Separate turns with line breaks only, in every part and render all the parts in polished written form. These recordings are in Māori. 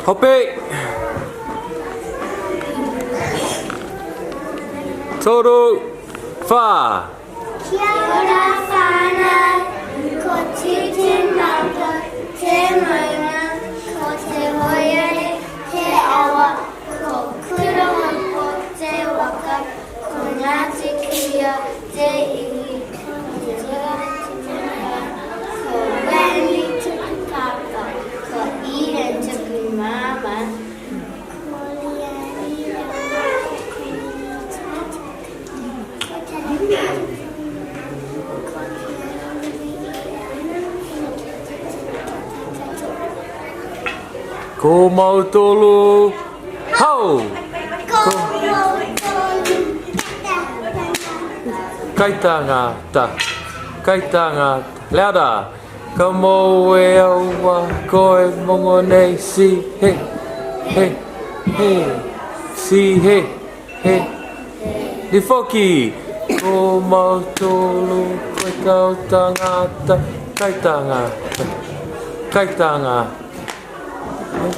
Hope. Toru. Fa.
Kia ora whānau, ko te mapa, te maunga, ko te hoiare, te awa, ko kura hampo, te waka, ko Ngāti Kia, te iwi, ko te ora te maha, ko Rangi tuku papa, ko Ira tuku mama.
Ko mautolu. Hau. Kaitangata. Kaitangata. Louder. Ka mo e aua koe mongo nei si he. He. He. Si he. He. Ni foki. Ko mautolu. Koe tau tangata. Kaitangata. Kaitangata.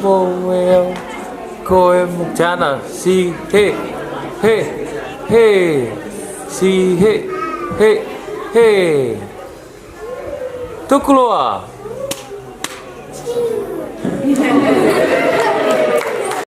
Well, koe Teanas, si he, he, he, si he, he, he. Tukuloa.